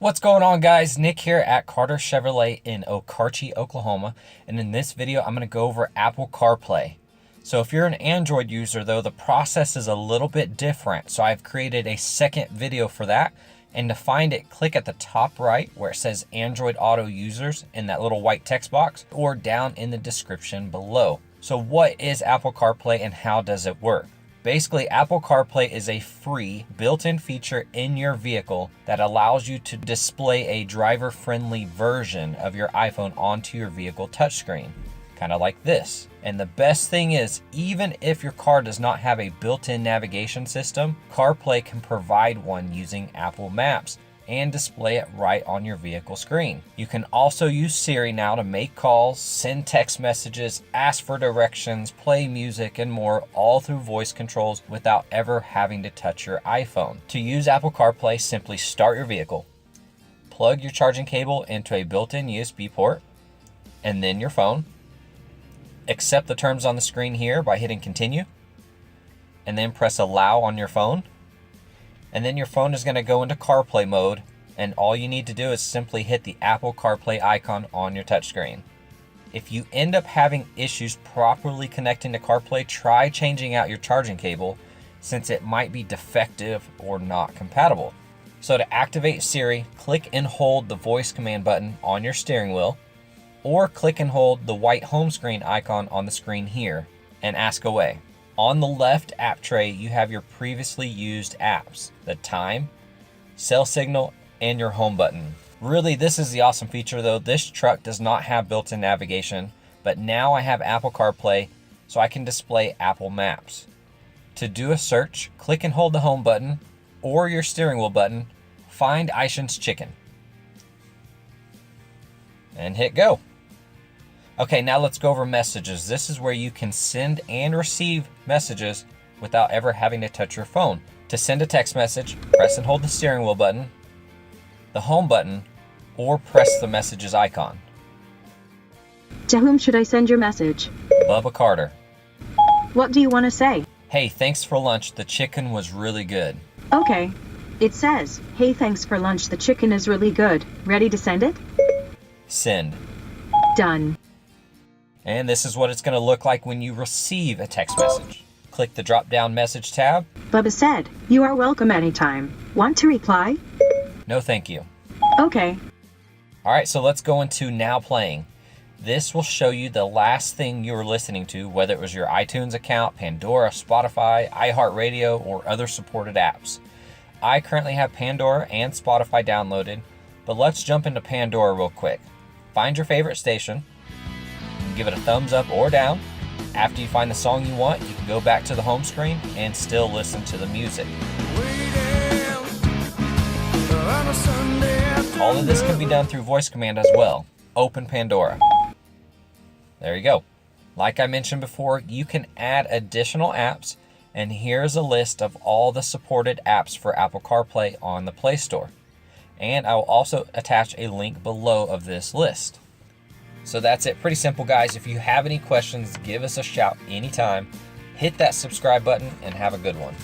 What's going on, guys? Nick here at Carter Chevrolet in Okarche, Oklahoma. And in this video, I'm going to go over Apple CarPlay. So if you're an Android user though, the process is a little bit different. So I've created a second video for that. And to find it, click at the top right where it says Android Auto Users in that little white text box, or down in the description below. So what is Apple CarPlay and how does it work? Basically, Apple CarPlay is a free built-in feature in your vehicle that allows you to display a driver-friendly version of your iPhone onto your vehicle touchscreen, kind of like this. And the best thing is, even if your car does not have a built-in navigation system, CarPlay can provide one using Apple Maps and display it right on your vehicle screen. You can also use Siri now to make calls, send text messages, ask for directions, play music, and more, all through voice controls without ever having to touch your iPhone. To use Apple CarPlay, simply start your vehicle, plug your charging cable into a built-in USB port, and then your phone. Accept the terms on the screen here by hitting continue, and then press allow on your phone. And then your phone is going to go into CarPlay mode, and all you need to do is simply hit the Apple CarPlay icon on your touchscreen. If you end up having issues properly connecting to CarPlay, try changing out your charging cable, since it might be defective or not compatible. So to activate Siri, click and hold the voice command button on your steering wheel, or click and hold the white home screen icon on the screen here and ask away. On the left app tray, you have your previously used apps, the time, cell signal, and your home button. Really, this is the awesome feature though. This truck does not have built-in navigation, but now I have Apple CarPlay, so I can display Apple Maps. To do a search, click and hold the home button or your steering wheel button, find Aishan's Chicken, and hit go. Okay, now let's go over messages. This is where you can send and receive messages without ever having to touch your phone. To send a text message, press and hold the steering wheel button, the home button, or press the messages icon. To whom should I send your message? Bubba Carter. What do you want to say? Hey, thanks for lunch. The chicken was really good. Okay. It says, hey, thanks for lunch. The chicken is really good. Ready to send it? Send. Done. And this is what it's going to look like when you receive a text message. Click the drop-down message tab. Bubba said, you are welcome anytime. Want to reply? No, thank you. Okay. All right, so let's go into now playing. This will show you the last thing you were listening to, whether it was your iTunes account, Pandora, Spotify, iHeartRadio, or other supported apps. I currently have Pandora and Spotify downloaded, but let's jump into Pandora real quick. Find your favorite station. Give it a thumbs up or down. After you find the song you want, you can go back to the home screen and still listen to the music. All of this can be done through voice command as well. Open Pandora. There you go. Like I mentioned before, you can add additional apps, and here's a list of all the supported apps for Apple CarPlay on the Play Store. And I will also attach a link below of this list. So that's it. Pretty simple, guys. If you have any questions, give us a shout anytime. Hit that subscribe button and have a good one.